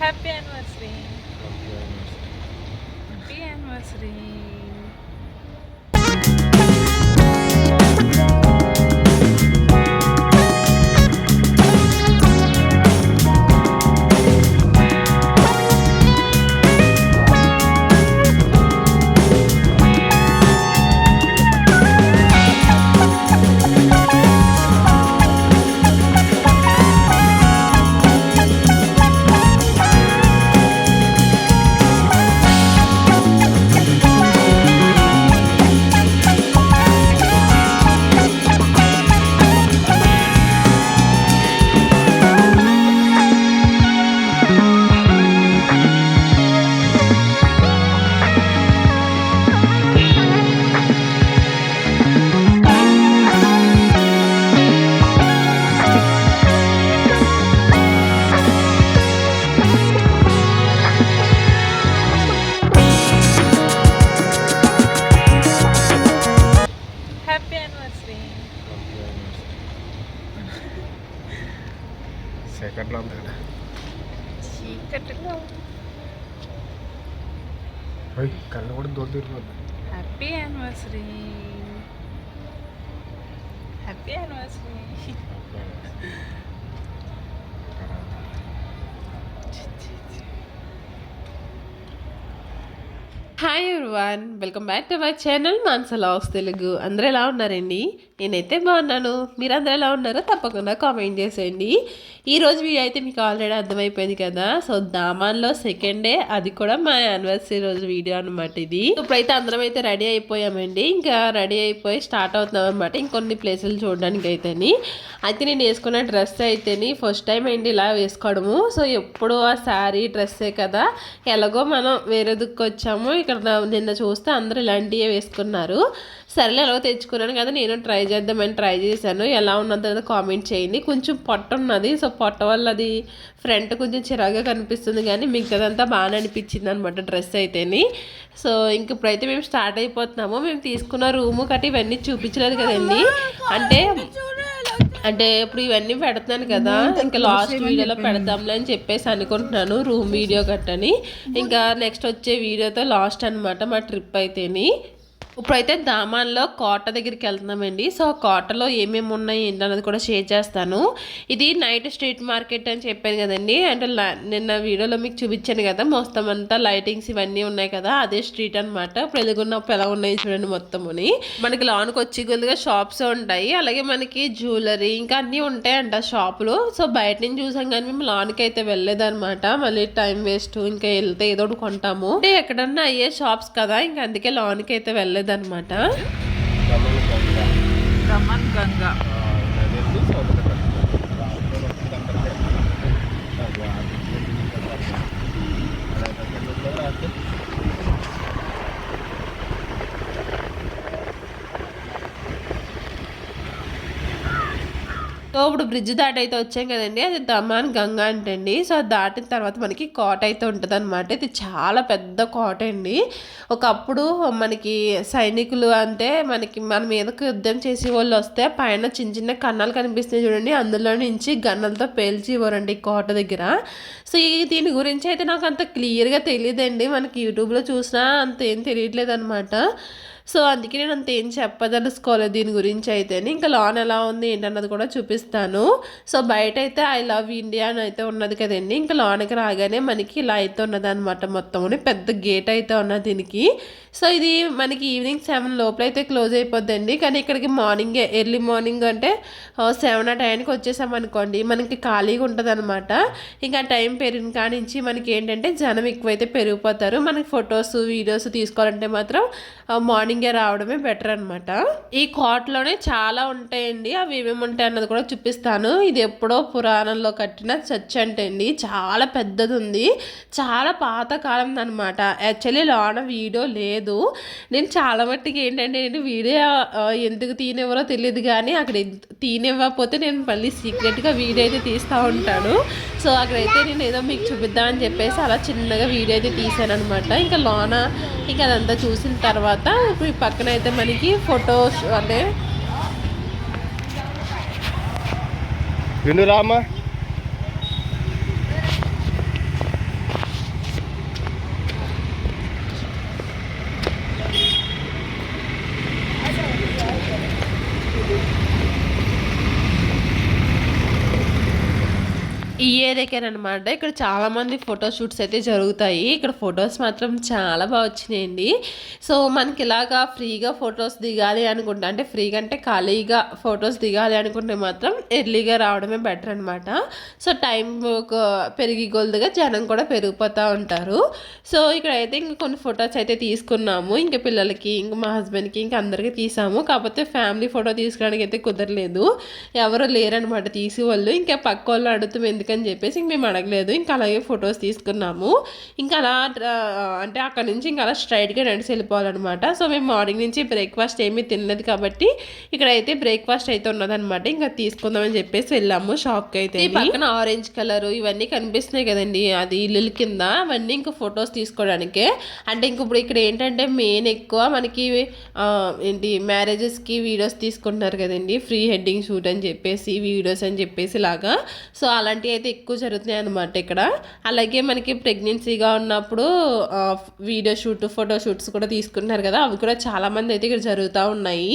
Happy anniversary. Happy anniversary. Happy anniversary. సెకండ్లో ఉంది కదా చీకటిలో కళ్ళు కూడా దూరం తిరిగిపోతుంది. Happy anniversary. Happy anniversary. Hi everyone, welcome back to my channel Mansa logs Telugu. అందరూ ఎలా ఉన్నారండి? నేనైతే బాగున్నాను. మీరందరూ ఎలా ఉన్నారో తప్పకుండా కామెంట్ చేసేయండి. ఈరోజు వీడియో అయితే మీకు ఆల్రెడీ అర్థమైపోయింది కదా. సో దామాన్లో సెకండ్ డే, అది కూడా మా యానివర్సరీ రోజు వీడియో అనమాట ఇది. ఇప్పుడైతే అందరం అయితే రెడీ అయిపోయామండి. ఇంకా రెడీ అయిపోయి స్టార్ట్ అవుతున్నాం అనమాట ఇంకొన్ని ప్లేసులు చూడడానికి అయితేని. అయితే నేను వేసుకున్న డ్రెస్ అయితేని ఫస్ట్ టైం ఏంటి ఇలా వేసుకోవడము. సో ఎప్పుడు ఆ శారీ డ్రెస్సే కదా, ఎలాగో మనం వేరే దిక్కు వచ్చాము. ఇక్కడ నిన్న చూస్తే అందరూ ఇలాంటివే వేసుకున్నారు. సరేలే ఎలాగో తెచ్చుకున్నాను కదా, నేను ట్రై చేద్దామని ట్రై చేశాను. ఎలా ఉన్నదో కామెంట్ చేయండి. కొంచెం పొట్ట ఉన్నది, సో పొట్ట వల్ల అది ఫ్రంట్ కొంచెం చిరాగా కనిపిస్తుంది, కానీ మిగతాదంతా బాగానే అనిపించింది అనమాట డ్రెస్ అయితేని. సో ఇంక ఇప్పుడైతే మేము స్టార్ట్ అయిపోతున్నాము. మేము తీసుకున్న రూము కట్టి ఇవన్నీ చూపించలేదు కదండి. అంటే ఇప్పుడు ఇవన్నీ పెడుతున్నాను కదా, ఇంకా లాస్ట్ వీడియోలో పెడతాంలే అని చెప్పేసి అనుకుంటున్నాను, రూమ్ వీడియో కట్టని. ఇంకా నెక్స్ట్ వచ్చే వీడియోతో లాస్ట్ అనమాట మా ట్రిప్ అయితేని. ఇప్పుడైతే దామాన్లో కోట దగ్గరికి వెళ్తున్నామండి. సో కోటలో ఏమేమి ఉన్నాయి ఏంటన్నది కూడా షేర్ చేస్తాను. ఇది నైట్ స్ట్రీట్ మార్కెట్ అని చెప్పాను కదండి. అంటే నిన్న వీడియోలో మీకు చూపించాను కదా, మొత్తం అంతా లైటింగ్స్ ఇవన్నీ ఉన్నాయి కదా, అదే స్ట్రీట్ అనమాట. ఇప్పుడు ఎదుగున్నప్పుడు ఎలా ఉన్నాయి చూడండి మొత్తముని. మనకి లాన్కి వచ్చి కొద్దిగా షాప్స్ ఉంటాయి, అలాగే మనకి జ్యువెలరీ ఇంకా అన్నీ ఉంటాయంట షాపులు. సో బయట నుంచి చూసాం కానీ మేము లాన్కి అయితే వెళ్ళలేదన్నమాట. మళ్ళీ టైం వేస్ట్, ఇంకా వెళ్తే ఏదో ఒకటి కొంటాము. అంటే ఎక్కడన్నా అయ్యే షాప్స్ కదా, ఇంకా అందుకే లాన్కి అయితే వెళ్ళలేదు అనమాట. గమన్ గంగా సో ఇప్పుడు బ్రిడ్జ్ దాటి అయితే వచ్చాం కదండి, అది దమాన్ గంగా అంటండి. సో అది దాటిన తర్వాత మనకి కోట అయితే ఉంటుంది అనమాట. ఇది చాలా పెద్ద కోట అండి. ఒకప్పుడు మనకి సైనికులు అంటే మన మీదకి యుద్ధం చేసే వాళ్ళు వస్తే పైన చిన్న చిన్న కన్నాలు కనిపిస్తున్నాయి చూడండి, అందులో నుంచి గన్నలతో పేల్చి ఇవ్వరండి ఈ కోట దగ్గర. సో దీని గురించి అయితే నాకు అంత క్లియర్గా తెలియదండి. మనకి యూట్యూబ్లో చూసినా అంత ఏం తెలియట్లేదు అనమాట. సో అందుకే నేను అంత ఏం చెప్పదలుచుకోలేదు దీని గురించి అయితే. ఇంకా లాన్ ఎలా ఉంది ఏంటన్నది కూడా చూపిస్తాను. సో బయట అయితే ఐ లవ్ ఇండియా అని అయితే ఉన్నది కదండి. ఇంకా లాన్కి రాగానే మనకి ఇలా అయితే ఉన్నది అనమాట. మొత్తం పెద్ద గేట్ అయితే ఉన్నది దీనికి. సో ఇది మనకి ఈవినింగ్ 7 లోపల అయితే క్లోజ్ అయిపోద్దండి. కానీ ఇక్కడికి మార్నింగే, ఎర్లీ మార్నింగ్ అంటే 7 ఆ టైంకి వచ్చేసామనుకోండి, మనకి ఖాళీగా ఉంటుంది అనమాట. ఇంకా టైం పెరిగిన కానించి మనకి ఏంటంటే జనం ఎక్కువైతే పెరిగిపోతారు. మనకి ఫొటోస్ వీడియోస్ తీసుకోవాలంటే మాత్రం మార్నింగే రావడమే బెటర్ అనమాట. ఈ కోటలోనే చాలా ఉంటాయండి. అవి ఏమేమి ఉంటాయి అన్నది కూడా చూపిస్తాను. ఇది ఎప్పుడో పురాణంలో కట్టిన చర్చ్ అంటే అండి, చాలా పెద్దది ఉంది, చాలా పాతకాలం అనమాట. యాక్చువల్లీ లోన వీడియో లేదు. నేను చాలా మట్టుకి ఏంటంటే వీడియో ఎందుకు తీనివ్వరో తెలియదు, కానీ అక్కడ తీనివ్వకపోతే నేను మళ్ళీ సీక్రెట్గా వీడియో అయితే తీస్తూ ఉంటాను. సో అక్కడైతే నేను ఏదో మీకు చూపిద్దామని చెప్పేసి అలా చిన్నగా వీడియో అయితే తీసాను అనమాట. ఇంకా లోన ఇంకా అదంతా చూసిన తర్వాత ఇప్పుడు ఈ పక్కన అయితే మనకి ఫొటోస్ అంటే వినురామా ఈ ఏరియాకేనమాట ఇక్కడ చాలా మంది ఫోటో షూట్స్ అయితే జరుగుతాయి. ఇక్కడ ఫొటోస్ మాత్రం చాలా బాగా వచ్చినాయండి. సో మనకి ఇలాగా ఫ్రీగా ఫొటోస్ దిగాలి అనుకుంటే, అంటే ఫ్రీగా అంటే ఖాళీగా ఫొటోస్ దిగాలి అనుకుంటే మాత్రం ఎర్లీగా రావడమే బెటర్ అనమాట. సో టైం పెరిగి కొలదిగా జనం కూడా పెరిగిపోతూ ఉంటారు. సో ఇక్కడైతే ఇంక కొన్ని ఫొటోస్ అయితే తీసుకున్నాము. ఇంకా పిల్లలకి, ఇంకా మా హస్బెండ్కి, ఇంకా అందరికీ తీసాము. కాకపోతే ఫ్యామిలీ ఫోటో తీసుకోవడానికి అయితే కుదరలేదు, ఎవరు లేరనమాట తీసేవాళ్ళు. ఇంకా పక్క వాళ్ళు అడుగుతాం ఎందుకని చెప్పేసి ఇంక మేము అడగలేదు. ఇంకా అలాగే ఫొటోస్ తీసుకున్నాము. ఇంకా అలా అంటే అక్కడ నుంచి ఇంకా అలా స్ట్రైట్గా నడిచి వెళ్ళిపోవాలన్నమాట. సో మేము మార్నింగ్ నుంచి బ్రేక్ఫాస్ట్ ఏమీ తినలేదు కాబట్టి ఇక్కడైతే బ్రేక్ఫాస్ట్ అయితే ఉన్నదనమాట. ఇంకా తీసుకుందామని చెప్పేసి వెళ్ళాము షాప్కి అయితే. పక్కన ఆరెంజ్ కలర్ ఇవన్నీ కనిపిస్తున్నాయి కదండి, అది ఇల్లు కింద, అవన్నీ ఇంకా ఫొటోస్ తీసుకోవడానికే. అంటే ఇంక ఇప్పుడు ఇక్కడ ఏంటంటే మెయిన్ ఎక్కువ మనకి ఏంటి మ్యారేజెస్కి వీడియోస్ తీసుకుంటున్నారు కదండి, ఫ్రీ హెడ్డింగ్ షూట్ అని చెప్పేసి, వీడియోస్ అని చెప్పేసి లాగా. సో అలాంటివి అయితే ఎక్కువ జరుగుతున్నాయి అనమాట ఇక్కడ. అలాగే మనకి ప్రెగ్నెన్సీగా ఉన్నప్పుడు వీడియో షూట్, ఫోటో షూట్స్ కూడా తీసుకుంటున్నారు కదా, అవి కూడా చాలామంది అయితే ఇక్కడ జరుగుతూ ఉన్నాయి.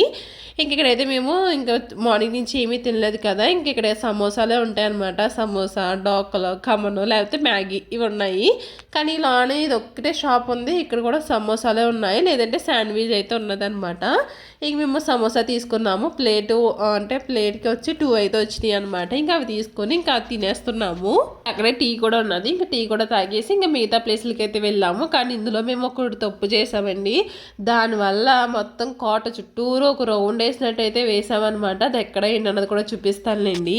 ఇంక ఇక్కడైతే మేము ఇంకా మార్నింగ్ నుంచి ఏమీ తినలేదు కదా, ఇంక ఇక్కడ సమోసాలే ఉంటాయి అనమాట. సమోసా, డోకలో, ఖమ్మను, లేకపోతే మ్యాగీ ఇవి ఉన్నాయి. కానీ ఇలానే ఇది ఒక్కటే షాప్ ఉంది, ఇక్కడ కూడా సమోసాలే ఉన్నాయి, లేదంటే శాండ్విచ్ అయితే ఉన్నదనమాట. ఇంక మేము సమోసా తీసుకున్నాము. ప్లేటు అంటే ప్లేట్కి వచ్చి 2 అయితే వచ్చినాయి అనమాట. ఇంకా అవి తీసుకొని ఇంకా తినేస్తున్నాము. అక్కడే టీ కూడా ఉన్నది, ఇంకా టీ కూడా తాగేసి ఇంకా మిగతా ప్లేస్లకి అయితే వెళ్ళాము. కానీ ఇందులో మేము ఒకటి తప్పు చేసామండి. దానివల్ల మొత్తం కోట చుట్టూరు ఒక రౌండ్ వేసినట్టయితే వేసామన్నమాట. అది ఎక్కడ ఏంటన్నది కూడా చూపిస్తానులేండి.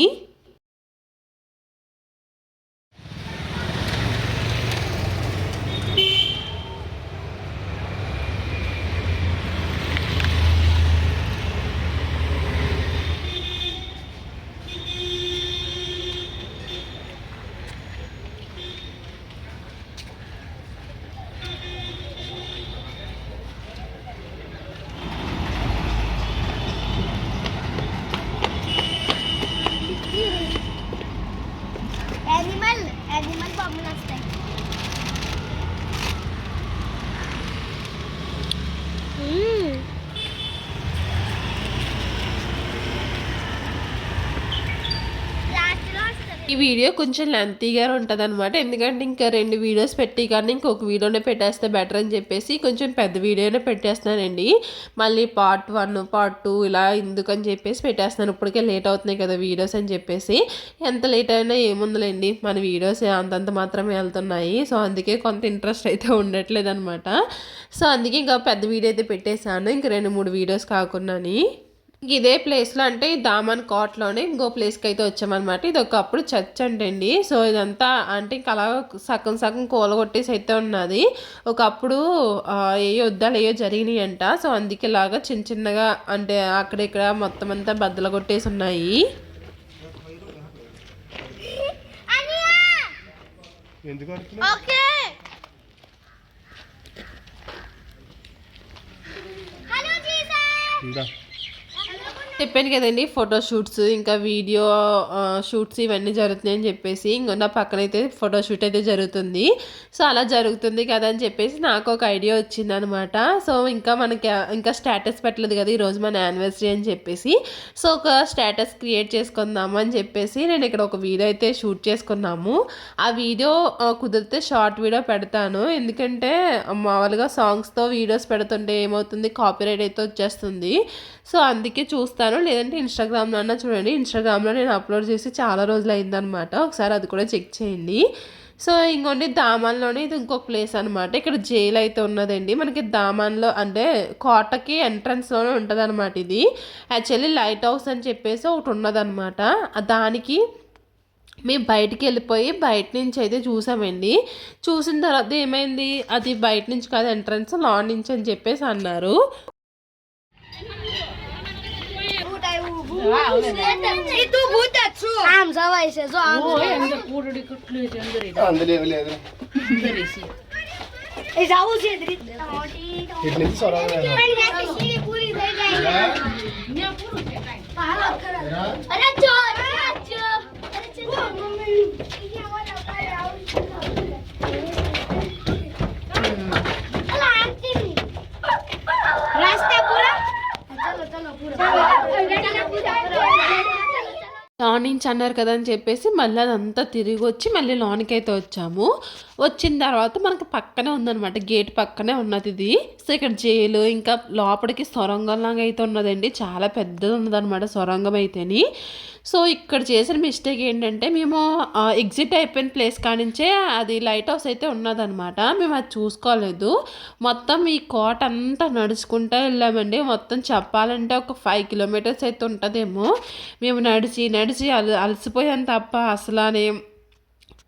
Animal pamun असते. ఈ వీడియో కొంచెం లెంతీగా ఉంటుంది అనమాట, ఎందుకంటే ఇంకా 2 వీడియోస్ పెట్టి కానీ ఇంకొక వీడియోనే పెట్టేస్తే బెటర్ అని చెప్పేసి కొంచెం పెద్ద వీడియోనే పెట్టేస్తున్నానండి. మళ్ళీ పార్ట్ 1, పార్ట్ 2 ఇలా ఎందుకని చెప్పేసి పెట్టేస్తున్నాను. ఇప్పటికే లేట్ అవుతున్నాయి కదా వీడియోస్ అని చెప్పేసి. ఎంత లేట్ అయినా ఏముందిలేండి, మన వీడియోస్ అంతంత మాత్రమే వెళ్తున్నాయి. సో అందుకే కొంత ఇంట్రెస్ట్ అయితే ఉండట్లేదు అనమాట. సో అందుకే ఇంకా పెద్ద వీడియో అయితే పెట్టేశాను, ఇంక 2-3 వీడియోస్ కాకుండాని. ఇదే ప్లేస్లో అంటే ఈ దామన్ కోటలోనే ఇంకో ప్లేస్కి అయితే వచ్చామన్నమాట. ఇది ఒకప్పుడు చర్చ్ అంటండి. సో ఇదంతా అంటే ఇంకా అలా సగం సగం కూలగొట్టేసి అయితే ఉన్నది. ఒకప్పుడు ఏ యుద్ధాలు ఏయో జరిగినాయి అంట. సో అందుకే ఇలాగా చిన్న చిన్నగా అంటే అక్కడిక్కడ మొత్తం అంతా బద్దలు కొట్టేసి ఉన్నాయి. చెప్పాను కదండి ఫోటో షూట్స్ ఇంకా వీడియో షూట్స్ ఇవన్నీ జరుగుతున్నాయని చెప్పేసి, ఇంకొన్న పక్కన అయితే ఫోటో షూట్ అయితే జరుగుతుంది. సో అలా జరుగుతుంది కదా అని చెప్పేసి నాకు ఒక ఐడియా వచ్చిందనమాట. సో ఇంకా స్టేటస్ పెట్టలేదు కదా ఈరోజు మన యానివర్సరీ అని చెప్పేసి, సో ఒక స్టేటస్ క్రియేట్ చేసుకుందాము అని చెప్పేసి నేను ఇక్కడ ఒక వీడియో అయితే షూట్ చేసుకున్నాము. ఆ వీడియో కుదిరితే షార్ట్ వీడియో పెడతాను, ఎందుకంటే మామూలుగా సాంగ్స్తో వీడియోస్ పెడుతుంటే ఏమవుతుంది, కాపీరైట్ అయితే వచ్చేస్తుంది. సో అందుకే చూస్తాను, లేదంటే ఇన్స్టాగ్రామ్లో అన్నా చూడండి. ఇన్స్టాగ్రామ్లో నేను అప్లోడ్ చేసి చాలా రోజులు అయిందనమాట, ఒకసారి అది కూడా చెక్ చేయండి. సో ఇంకోండి దామాన్లోనే ఇది ఇంకొక ప్లేస్ అనమాట. ఇక్కడ జైలు అయితే ఉన్నదండి మనకి దామాన్లో, అంటే కోటకి ఎంట్రన్స్లోనే ఉంటుంది అనమాట. ఇది యాక్చువల్లీ లైట్ హౌస్ అని చెప్పేసి ఒకటి ఉన్నదనమాట. దానికి మేము బయటికి వెళ్ళిపోయి బయట నుంచి అయితే చూసామండి. చూసిన తర్వాత ఏమైంది, అది బయట నుంచి కాదు ఎంట్రన్స్, లాన్ నుంచి అని చెప్పేసి అన్నారు. Itu buta cu. Am sama ise so am. Oh, yang puro di kutlu itu yang dari. అందులో లేదు Dari sih. Is au se dri. ఇట్లా నుంచి సొరగా पूरी दे जाएगी. Ini puro sih kan. पाला कर. अरे चोर. अरे चोर मम्मी. ये वाला काय आउ. अला आंटी. रास्ता पूरा. चलो चलो पूरा. నుంచి అన్నారు కదా అని చెప్పేసి మళ్ళీ అదంతా తిరిగి వచ్చి మళ్ళీ లోనికి అయితే వచ్చాము. వచ్చిన తర్వాత మనకు పక్కనే ఉందన్నమాట, గేట్ పక్కనే ఉన్నది ఇది. సో ఇక్కడ జైలు ఇంకా లోపలికి సొరంగంలాగా అయితే ఉన్నదండి, చాలా పెద్దది ఉన్నదన్నమాట సొరంగం అయితేని. సో ఇక్కడ చేసిన మిస్టేక్ ఏంటంటే మేము ఎగ్జిట్ అయిపోయిన ప్లేస్ కానించే అది లైట్ హౌస్ అయితే ఉన్నదన్నమాట, మేము అది చూసుకోలేదు. మొత్తం ఈ కోట అంతా నడుచుకుంటూ వెళ్ళామండి. మొత్తం చెప్పాలంటే ఒక 5 కిలోమీటర్స్ అయితే ఉంటుందేమో. మేము నడిచి అలసిపోయాం తప్ప అసలు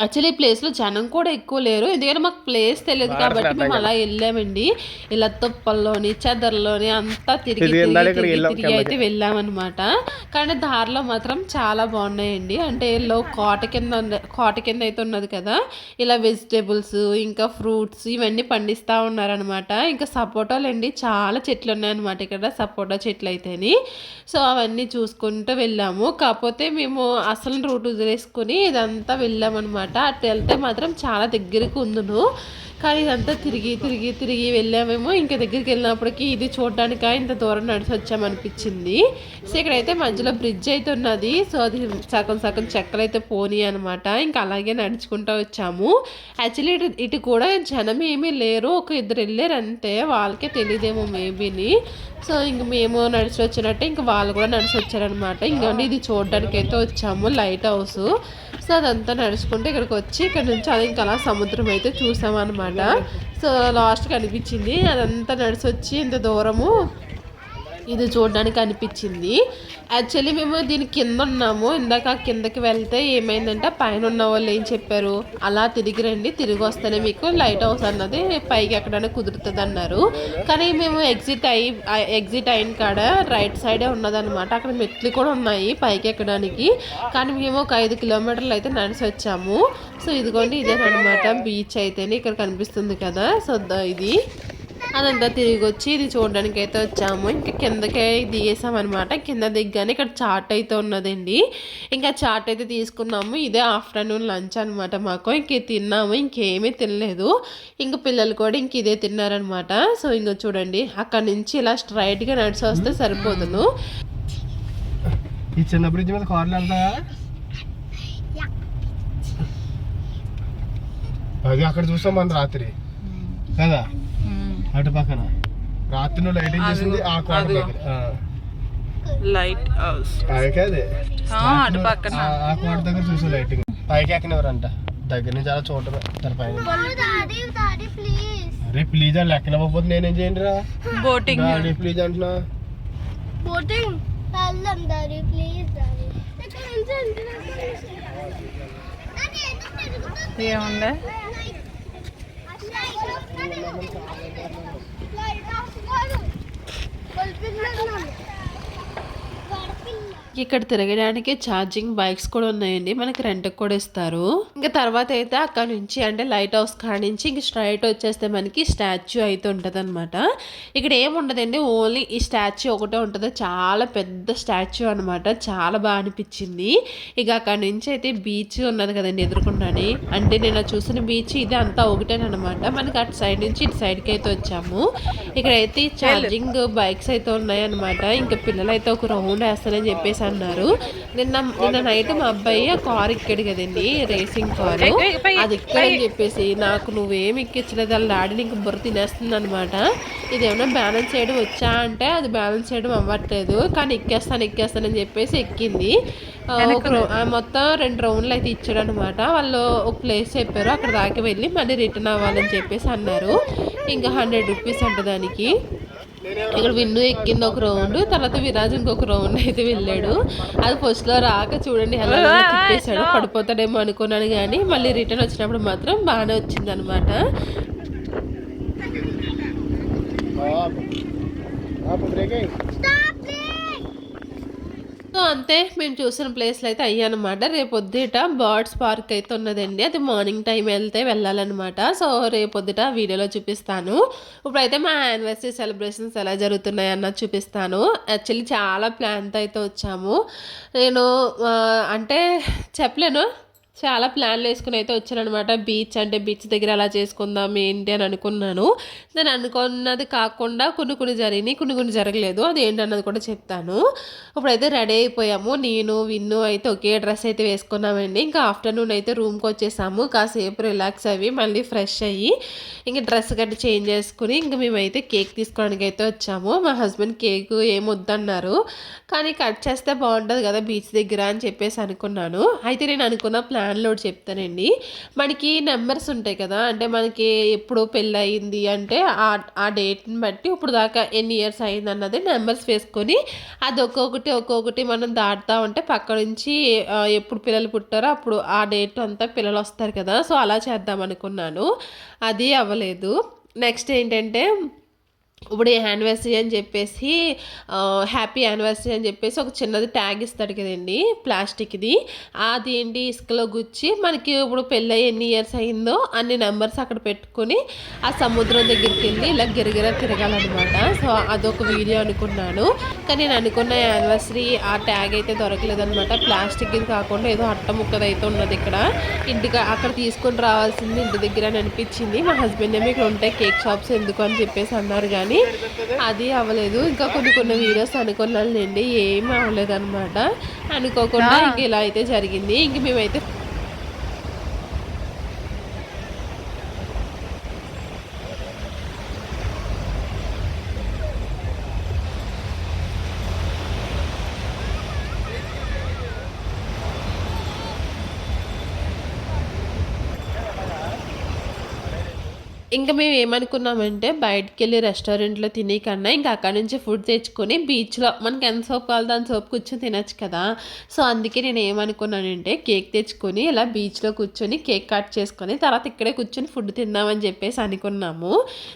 యాక్చువల్లీ ఈ ప్లేస్లో జనం కూడా ఎక్కువ లేరు, ఎందుకంటే మాకు ప్లేస్ తెలియదు కాబట్టి మేము అలా వెళ్ళామండి. ఇలా తుప్పల్లోని చెదర్లోని అంతా తిరిగి అయితే వెళ్ళామన్నమాట. కానీ దారిలో మాత్రం చాలా బాగున్నాయండి. అంటే కోట కింద అయితే ఉన్నది కదా, ఇలా వెజిటేబుల్స్ ఇంకా ఫ్రూట్స్ ఇవన్నీ పండిస్తూ ఉన్నారనమాట. ఇంకా సపోటాలు అండి, చాలా చెట్లు ఉన్నాయన్నమాట ఇక్కడ, సపోటా చెట్లు అయితేని. సో అవన్నీ చూసుకుంటూ వెళ్ళాము. కాకపోతే మేము అసలు రూట్ వదిలేసుకుని ఇదంతా వెళ్ళామన్నమాట. అటు వెళ్తే మాత్రం చాలా దగ్గరికి ఉందును, కానీ ఇదంతా తిరిగి వెళ్ళామేమో. ఇంకా దగ్గరికి వెళ్ళినప్పటికీ ఇది చూడడానికి ఇంత దూరం నడిచి వచ్చామనిపించింది. సో ఇక్కడైతే మధ్యలో బ్రిడ్జ్ అయితే ఉన్నది. సో అది సగం చెక్కలు అయితే పోనీ అనమాట. ఇంకా అలాగే నడుచుకుంటూ వచ్చాము. యాక్చువల్లీ ఇటు కూడా జనం ఏమీ లేరు, ఒక 2 వెళ్ళారు అంతే, వాళ్ళకే తెలియదేమో మేబీని. సో ఇంక మేము నడిచి వచ్చినట్టే ఇంకా వాళ్ళు కూడా నడిచి వచ్చారనమాట. ఇంకండి ఇది చూడడానికి అయితే వచ్చాము, లైట్ హౌస్. సో అదంతా నడుచుకుంటే ఇక్కడికి వచ్చి ఇక్కడ నుంచి అది ఇంకా అలా సముద్రం అయితే చూసామన్నమాట. సో లాస్ట్కి అనిపించింది అదంతా నడిచి వచ్చి ఇంత దూరము ఇది చూడడానికి అనిపించింది. యాక్చువల్లీ మేము దీని కింద ఉన్నాము. ఇందాక కిందకి వెళ్తే ఏమైందంటే పైన ఉన్న వాళ్ళు ఏం చెప్పారు, అలా తిరిగి రండి, తిరిగి వస్తేనే మీకు లైట్ హౌస్ అన్నది పైకి ఎక్కడానికి కుదురుతుంది అన్నారు. కానీ మేము ఎగ్జిట్ అయిన కాడ రైట్ సైడే ఉన్నదన్నమాట. అక్కడ మెట్లు కూడా ఉన్నాయి పైకి ఎక్కడానికి. కానీ మేము ఒక 5 కిలోమీటర్లు అయితే నడిచి వచ్చాము. సో ఇదిగోండి ఇదేనమాట బీచ్ అయితేనే ఇక్కడ కనిపిస్తుంది కదా. సో ఇది అదంతా తిరిగి వచ్చి ఇది చూడడానికి అయితే వచ్చాము. ఇంకా కిందకే దిగేసామన్నమాట. కింద దిగ్గానే ఇక్కడ చాట్ అయితే ఉన్నదండి. ఇంకా చాట్ అయితే తీసుకున్నాము. ఇదే ఆఫ్టర్నూన్ లంచ్ అనమాట మాకు. ఇంక తిన్నాము, ఇంకేమీ తినలేదు. ఇంక పిల్లలు కూడా ఇంక ఇదే తిన్నారనమాట. సో ఇంక చూడండి అక్కడ నుంచి ఇలా స్ట్రైట్గా నడిచి వస్తే సరిపోదును. ఈ చిన్న బ్రిడ్జ్ మీద కార్లు వెళ్తా, అది అక్కడ చూసాం మనం రాత్రి కదా, అటు పక్కన రాత్రి నువ్వు లైటింగ్ చేసింది ఆ కోట దగ్గర, లైట్ హౌస్ అదే ఆ కోట దగ్గర చూసాం లైటింగ్. పైకి ఎక్కనివ్వరంట, దగ్గర నుంచి అలా చూడటమే దాని పైన. అరే ప్లీజ్ అని ఎక్కనివ్వకపోతే నేనేం చేయండి రా, బోటింగ్ ప్లీజ్ అంటున్నా. ఏముండే ఇక్కడ తిరగడానికి ఛార్జింగ్ బైక్స్ కూడా ఉన్నాయండి, మనకి రెంట్కి కూడా ఇస్తారు. ఇంకా తర్వాత అయితే అక్కడ నుంచి అంటే లైట్ హౌస్ కాడ నుంచి ఇంక స్ట్రైట్ వచ్చేస్తే మనకి స్టాచ్యూ అయితే ఉంటుంది అనమాట. ఇక్కడ ఏముండదండి, ఓన్లీ ఈ స్టాచ్యూ ఒకటే ఉంటుంది, చాలా పెద్ద స్టాచ్యూ అనమాట, చాలా బాగా అనిపించింది. ఇక అక్కడ నుంచి అయితే బీచ్ ఉన్నది కదండి ఎదురుకుండాని, అంటే నేను చూసిన బీచ్ ఇది అంతా ఒకటేనమాట. మనకి అటు సైడ్ నుంచి ఇటు సైడ్కి అయితే వచ్చాము. ఇక్కడైతే ఛార్జింగ్ బైక్స్ అయితే ఉన్నాయన్నమాట. ఇంకా పిల్లలు అయితే ఒక రౌండ్ వేస్తారని చెప్పేసి అన్నారు. నిన్న నైట్ మా అబ్బాయి ఆ కార్ ఎక్కాడు కదండి, రేసింగ్ కారు, అది ఎక్కడని చెప్పేసి నాకు నువ్వేమి ఎక్కించలేదు, వాళ్ళ డాడీని ఇంక బుర్ర తినేస్తుంది అనమాట. ఇదేమన్నా బ్యాలెన్స్ చేయడం వచ్చా అంటే అది బ్యాలెన్స్ చేయడం అవ్వట్లేదు, కానీ ఎక్కేస్తానని చెప్పేసి ఎక్కింది. మొత్తం 2 రౌండ్లు అయితే ఇచ్చాడు అనమాట. వాళ్ళు ఒక ప్లేస్ చెప్పారు, అక్కడ దాకా వెళ్ళి మళ్ళీ రిటర్న్ అవ్వాలని చెప్పేసి అన్నారు. ఇంకా 100 రూపీస్ అంట దానికి. ఇక్కడ విన్ను ఎక్కింది ఒక రౌండ్, తర్వాత విరాజ్ ఇంకొక రౌండ్ అయితే వెళ్ళాడు. అది ఫస్ట్లో రాక చూడండి ఎలా తిప్పేశాడు, పడిపోతాడేమో అనుకున్నాను, కానీ మళ్ళీ రిటర్న్ వచ్చినప్పుడు మాత్రం బాగానే వచ్చింది అనమాట. సో అంతే, మేము చూసిన ప్లేస్లు అయితే అయ్యానమాట. రేపొద్దుట బర్డ్స్ పార్క్ అయితే ఉన్నదండి, అది మార్నింగ్ టైం వెళ్తే వెళ్ళాలన్నమాట. సో రేపొద్దుట వీడియోలో చూపిస్తాను. ఇప్పుడైతే మా యానివర్సరీ సెలబ్రేషన్స్ ఎలా జరుగుతున్నాయి అన్నది చూపిస్తాను. యాక్చువల్లీ చాలా ప్లాన్తో అయితే వచ్చాము. నేను అంటే చెప్పలేను, చాలా ప్లాన్లు వేసుకుని అయితే వచ్చానమాట. బీచ్ అంటే బీచ్ దగ్గర అలా చేసుకుందాం ఏంటి అని అనుకున్నాను. నేను అనుకున్నది కాకుండా కొన్ని జరిగినాయి, కొన్ని జరగలేదు. అది ఏంటన్నది కూడా చెప్తాను. ఇప్పుడైతే రెడీ అయిపోయాము. నేను విన్ను అయితే ఒకే డ్రెస్ అయితే వేసుకున్నామండి. ఇంకా ఆఫ్టర్నూన్ అయితే రూమ్కి వచ్చేసాము. కాసేపు రిలాక్స్ అయ్యి మళ్ళీ ఫ్రెష్ అయ్యి ఇంకా డ్రెస్ గట్టి చేంజ్ చేసుకుని ఇంకా మేమైతే కేక్ తీసుకోవడానికి అయితే వచ్చాము. మా హస్బెండ్ కేక్ ఏమొద్దన్నారు, కానీ కట్ చేస్తే బాగుంటుంది కదా బీచ్ దగ్గర అని చెప్పేసి అనుకున్నాను. అయితే నేను అనుకున్న ప్లాన్లో చెప్తానండి. మనకి నెంబర్స్ ఉంటాయి కదా, అంటే మనకి ఎప్పుడు పెళ్ళి అయింది అంటే ఆ డేట్ని బట్టి ఇప్పుడు దాకా ఎన్ని ఇయర్స్ అయింది అన్నది నెంబర్స్ వేసుకొని అది ఒక్కొక్కటి మనం దాటుతూ ఉంటే పక్క నుంచి ఎప్పుడు పిల్లలు పుట్టారో అప్పుడు ఆ డేట్ అంతా పిల్లలు వస్తారు కదా. సో అలా చేద్దాం అనుకున్నాను, అది అవ్వలేదు. నెక్స్ట్ ఏంటంటే ఇప్పుడు యానివర్సరీ అని చెప్పేసి హ్యాపీ యానివర్సరీ అని చెప్పేసి ఒక చిన్నది ట్యాగ్ ఇస్తాడు కదండి ప్లాస్టిక్ది. అది ఏంటి ఇసుకలో గుచ్చి మనకి ఇప్పుడు పెళ్ళి ఎన్ని ఇయర్స్ అయిందో అన్ని నెంబర్స్ అక్కడ పెట్టుకొని ఆ సముద్రం దగ్గరికి వెళ్ళి ఇలా గిరగిర తిరగాలన్నమాట. సో అదొక వీడియో అనుకున్నాను, కానీ నేను అనుకున్న యానివర్సరీ ఆ ట్యాగ్ అయితే దొరకలేదనమాట. ప్లాస్టిక్ది కాకుండా ఏదో అట్ట ముక్కది అయితే ఉన్నది ఇక్కడ. ఇంటికి అక్కడ తీసుకొని రావాల్సింది ఇంటి దగ్గర అని అనిపించింది. మా హస్బెండ్ ఏమో ఇక్కడ ఉంటాయి కేక్ షాప్స్ ఎందుకు అని చెప్పేసి అన్నారు, కానీ అది అవ్వలేదు. ఇంకా కొన్ని వీడియోస్ అనుకున్నానండి, ఏమీ అవ్వలేదు అనమాట. అనుకోకుండా ఇంక ఇలా అయితే జరిగింది. ఇంక మేమైతే ఇంకా మేము ఏమనుకున్నామంటే బయటకు వెళ్ళి రెస్టారెంట్లో తినే కన్నా ఇంకా అక్కడ నుంచి ఫుడ్ తెచ్చుకొని బీచ్లో మనకి ఎంత సోపు కావాలో దాని సోపు కూర్చొని తినచ్చు కదా. సో అందుకే నేను ఏమనుకున్నానంటే కేక్ తెచ్చుకొని ఇలా బీచ్లో కూర్చొని కేక్ కట్ చేసుకొని తర్వాత ఇక్కడే కూర్చొని ఫుడ్ తిందామని చెప్పేసి అనుకున్నాము.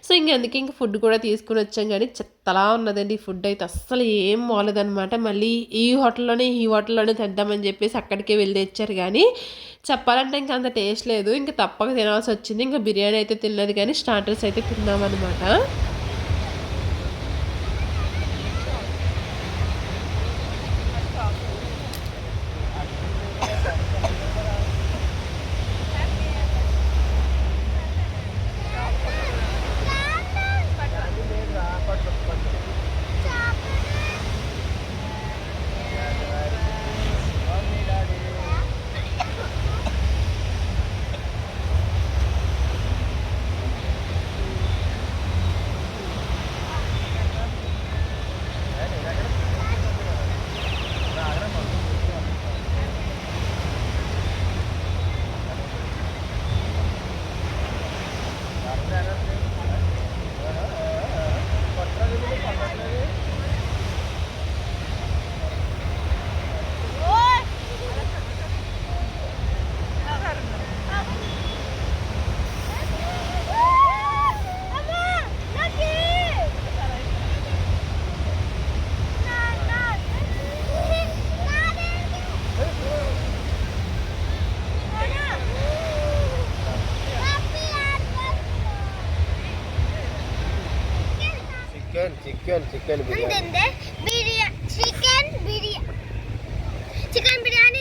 సో ఇంకెందుకు ఇంక ఫుడ్ కూడా తీసుకుని వచ్చాం, కానీ చెత్తలా ఉన్నదండి ఫుడ్ అయితే అస్సలు ఏం బాగోలేదనమాట. మళ్ళీ ఈ హోటల్లోనే తెద్దామని చెప్పేసి అక్కడికే వెళ్ళి తెచ్చారు, కానీ చెప్పాలంటే ఇంకా అంత టేస్ట్ లేదు. ఇంకా తప్పక తినాల్సి వచ్చింది. ఇంకా బిర్యానీ అయితే తినలేదు, కానీ స్టార్టర్స్ అయితే తిన్నామన్నమాట.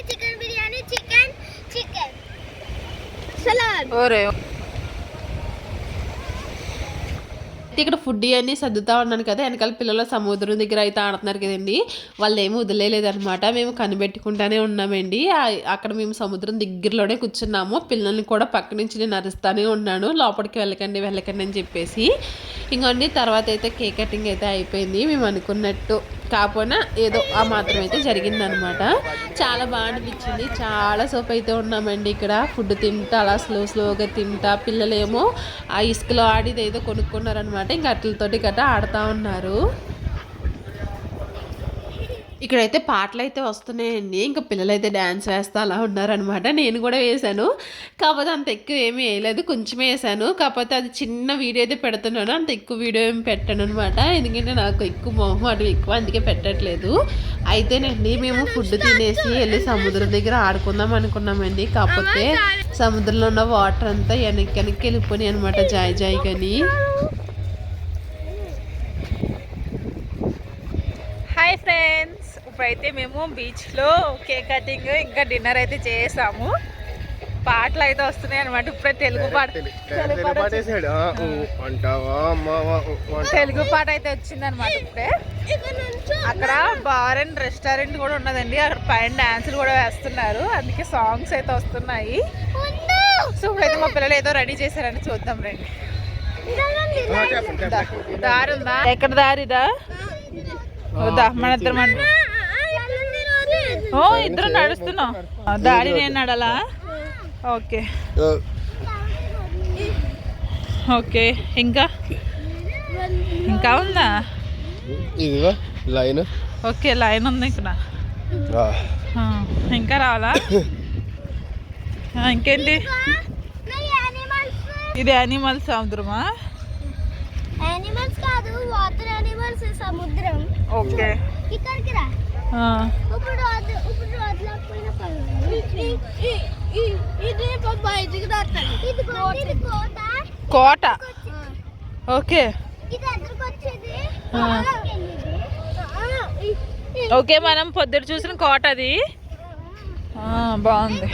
Chicken biryani chicken salad. ఇక్కడ ఫుడ్ అన్నీ సర్దుతా ఉన్నాను కదా, వెనకాల పిల్లల సముద్రం దగ్గర అయితే ఆడుతున్నారు కదండి. వాళ్ళు ఏమీ వదిలేదనమాట. మేము కనిపెట్టుకుంటానే ఉన్నామండి. అక్కడ మేము సముద్రం దగ్గరలోనే కూర్చున్నాము. పిల్లల్ని కూడా పక్క నుంచి నేను అరుస్తానే ఉన్నాను, లోపలికి వెళ్ళకండి అని చెప్పేసి. ఇంకొండి తర్వాత అయితే కేక్ కటింగ్ అయితే అయిపోయింది. మేము అనుకున్నట్టు కాకపోయినా ఏదో ఆ మాత్రం అయితే జరిగిందనమాట. చాలా బాగా అనిపించింది. చాలా సేపు అయితే ఉన్నామండి ఇక్కడ ఫుడ్ తింటా, అలా స్లోగా తింటా. పిల్లలేమో ఆ ఇసుకలో ఆడిది ఏదో కొనుక్కున్నారనమాట. ఇంకా అట్లతోటి గట్రా ఆడుతూ ఉన్నారు. ఇక్కడైతే పాటలు అయితే వస్తున్నాయండి. ఇంకా పిల్లలు అయితే డ్యాన్స్ వేస్తూ అలా ఉన్నారనమాట. నేను కూడా వేశాను, కాకపోతే అంత ఎక్కువ ఏమీ వేయలేదు, కొంచెమే వేసాను. కాకపోతే అది చిన్న వీడియో అయితే పెడుతున్నాను, అంత ఎక్కువ వీడియో ఏమి పెట్టాను అనమాట. ఎందుకంటే నాకు ఎక్కువ మొహమాటం ఎక్కువ, అందుకే పెట్టట్లేదు. అయితేనండి మేము ఫుడ్ తినేసి వెళ్ళి సముద్రం దగ్గర ఆడుకుందాం అనుకున్నామండి. కాకపోతే సముద్రంలో ఉన్న వాటర్ అంతా వెనక్కి వెళ్ళిపోయినాయి అనమాట, జాయిగాని. హాయ్ ఫ్రెండ్స్, ఇప్పుడైతే మేము బీచ్లో కేక్ కటింగ్ ఇంకా డిన్నర్ అయితే చేసాము. పాటలు అయితే వస్తున్నాయి అనమాట. ఇప్పుడే తెలుగు పాట తెలుగు పాట అయితే వచ్చింది అనమాట. ఇప్పుడే అక్కడ బార్ అండ్ రెస్టారెంట్ కూడా ఉన్నదండి. అక్కడ పైన డాన్సులు కూడా వేస్తున్నారు, అందుకే సాంగ్స్ అయితే వస్తున్నాయి. సో ఇప్పుడైతే మా పిల్లలు ఏదో రెడీ చేశారని చూద్దాం రండి. దారి ఉందా? ఎక్కడ దారిదా? మన ఇద్దరం ఇద్దరు నడుస్తున్నాం. దారి నేను నడాలా? Okay okay. ఇంకా ఉందా? లైన్. ఓకే లైన్ ఉంది ఇక్కడ. ఇంకా రావాలా? ఇంకేంటి? ఇది యానిమల్స్ సముద్రమా? యానిమల్స్ కాదు, వాటర్ యానిమల్స్ సముద్రం. ఓకే ఇక్కడికి రా. ఇప్పుడు వదలకపోయిన ఇది బయటికి దాటాలి. ఇది కోట. ఓకే ఓకే, మనం పొద్దుట చూసిన కోట అది. బాగుంది.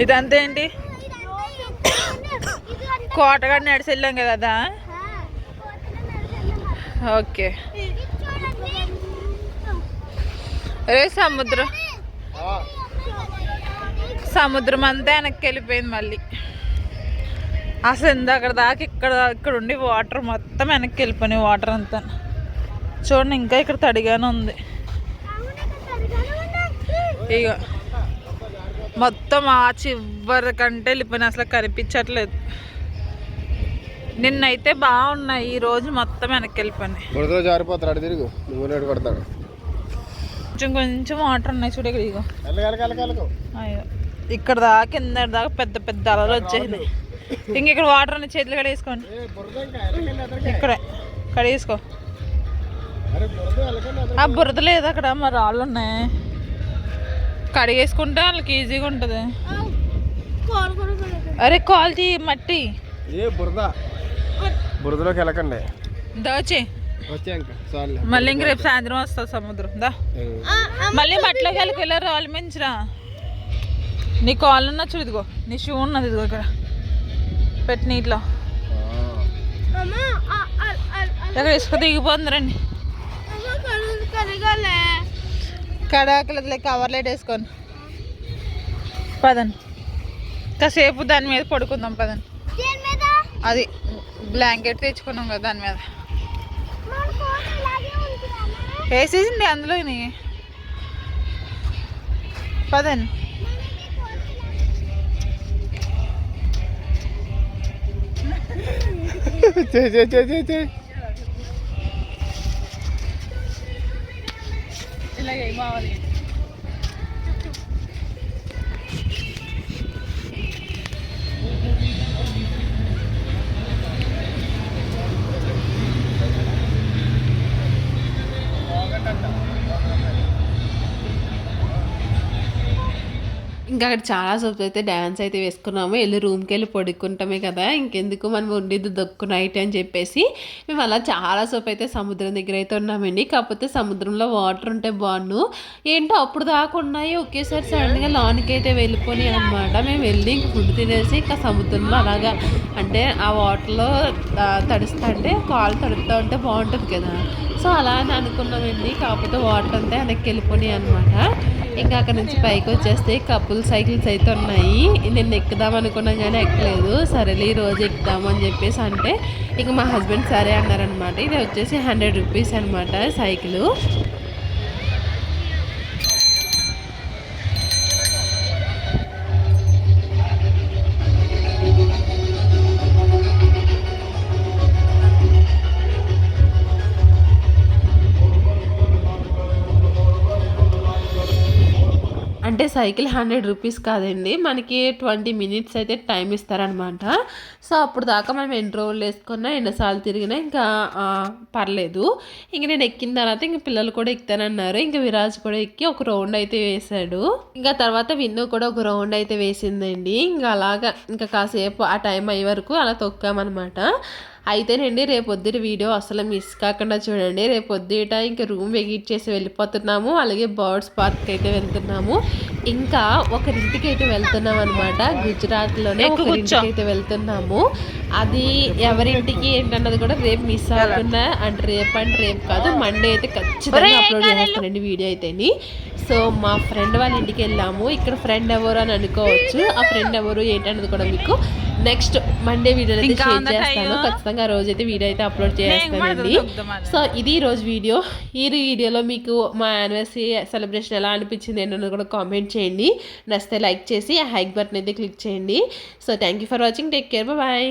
ఇదంతా ఏంటి? కోటగాడు నడిచి వెళ్ళాం కదా. ఓకే. రే సముద్రం అంతా వెనక్కి వెళ్ళిపోయింది మళ్ళీ. అసలు ఇందాక దాకా ఇక్కడ ఉండి వాటర్ మొత్తం వెనక్కి వెళ్ళిపోయినాయి. వాటర్ అంతా చూడండి, ఇంకా ఇక్కడ తడిగానే ఉంది. ఇక మొత్తం ఆ చివరి కంటే వెళ్ళిపోయినాయి, అసలు కనిపించట్లేదు. నిన్నైతే బాగున్నాయి, ఈ రోజు మొత్తం వెనక్కి వెళ్ళిపోయినాయి. కొంచెం వాటర్ ఉన్నాయి చూడ. ఇగో అయ్యో, ఇక్కడ దాకా కింద దాకా పెద్ద పెద్ద అలలు వచ్చేసినాయి. ఇంక ఇక్కడ వాటర్ అనే చేతులు కడిగేసుకోండి. ఇక్కడే కడిగేసుకో. ఆ బురద లేదు అక్కడ, మరి రాళ్ళు ఉన్నాయి. కడిగేసుకుంటే వాళ్ళకి ఈజీగా ఉంటుంది. అరే క్వాలిటీ మట్టి బురదలోకి వెళ్ళకండి. దోచి మళ్ళీ ఇంక రేపు సాయంత్రం వస్తుంది సముద్రం. దా మళ్ళీ మట్టిలోకి వెళ్ళి రాళ్ళు మించరా. నీ కాళ్ళు ఉన్నా చూడు, ఇదిగో నీ షూ ఉన్నది, ఇదిగో ఇక్కడ పెట్టి నీటిలో. ఇక్కడ ఇసుక దిగిపోతుంది రండి. కడాకలు కవర్లేట్ వేసుకొని పదండి. కాసేపు దాని మీద పడుకుందాం పదండి. అది బ్లాంకెట్ తెచ్చుకున్నాం కదా దాని మీద వేసేసింది అందులో. పదండి. ఇలాగే మావాలి. ఇంకా అక్కడ చాలా సేపు అయితే డ్యాన్స్ అయితే వేసుకున్నాము. వెళ్ళి రూమ్కి వెళ్ళి పడుకుంటామే కదా, ఇంకెందుకు మనం ఉండేది దొక్కు నైట్ అని చెప్పేసి మేము అలా చాలా సేపు అయితే సముద్రం దగ్గర అయితే ఉన్నామండి. కాకపోతే సముద్రంలో వాటర్ ఉంటే బాగుండు, ఏంటో అప్పుడు దాకా ఉన్నాయి, ఒకేసారి సడన్గా లాన్కి అయితే వెళ్ళిపోయి అనమాట. మేము వెళ్ళి ఇంక ఫుడ్ తినేసి ఇంకా సముద్రంలో అలాగా అంటే ఆ వాటర్లో తడుస్తూ అంటే కాలు తడుస్తూ ఉంటే బాగుంటుంది కదా, సో అలా అని అనుకున్నామండి. కాకపోతే వాటర్ అంతా వెనక్కి వెళ్ళిపోయి అనమాట. ఇంకా అక్కడ నుంచి పైకి వచ్చేస్తే కపుల్ సైకిల్స్ అయితే ఉన్నాయి. నేను ఎక్కుదాం అనుకున్నాను కానీ ఎక్కలేదు. సరేలే ఈ రోజు ఎక్కుదాము అని చెప్పేసి అంటే ఇక మా హస్బెండ్ సరే అన్నారనమాట. ఇది వచ్చేసి 100 రూపీస్ అనమాట సైకిల్. అంటే సైకిల్ 100 రూపీస్ కాదండి, మనకి 20 మినిట్స్ అయితే టైం ఇస్తారనమాట. సో అప్పుడు దాకా మనం ఎన్ని రోజులు వేసుకున్నా ఎన్నిసార్లు తిరిగినా ఇంకా పర్లేదు. ఇంక నేను ఎక్కిన తర్వాత ఇంక పిల్లలు కూడా ఎక్కుతానన్నారు. ఇంకా విరాజ్ కూడా ఎక్కి ఒక రౌండ్ అయితే వేసాడు. ఇంకా తర్వాత విన్ను కూడా ఒక రౌండ్ అయితే వేసిందండి. ఇంకా అలాగా ఇంకా కాసేపు ఆ టైం అయ్యే వరకు అలా తొక్కామన్నమాట. అయితేనండి రేపొద్దుట వీడియో అసలు మిస్ కాకుండా చూడండి. రేపొద్దుట ఇంకా రూమ్ వెయిట్ చేసి వెళ్ళిపోతున్నాము. అలాగే బర్డ్స్ పార్క్ అయితే వెళ్తున్నాము. ఇంకా ఒకరింటికి అయితే వెళ్తున్నాం అనమాట. గుజరాత్లోనే ఒకరింటికి అయితే వెళ్తున్నాము. అది ఎవరింటికి ఏంటన్నది కూడా రేపు మిస్ అవ్వకుండా, అంటే రేపు కాదు మండే అయితే ఖచ్చితంగా అప్లోడ్ చేస్తానండి వీడియో అయితేని. సో మా ఫ్రెండ్ వాళ్ళ ఇంటికి వెళ్ళాము. ఇక్కడ ఫ్రెండ్ ఎవరు అని అనుకోవచ్చు. ఆ ఫ్రెండ్ ఎవరు ఏంటన్నది కూడా మీకు నెక్స్ట్ మండే వీడియోలో అయితే షేర్ చేస్తాను. ఖచ్చితంగా ఆ రోజు అయితే వీడియో అయితే అప్లోడ్ చేస్తానండి. సో ఇది ఈరోజు వీడియో. ఈ వీడియోలో మీకు మా యానివర్సరీ సెలబ్రేషన్ ఎలా అనిపించింది ఏంటన్నది కూడా కామెంట్ చేయండి. నచ్చితే లైక్ చేసి ఆ హైక్ బటన్ అయితే క్లిక్ చేయండి. So thank you for watching. Take care. Bye.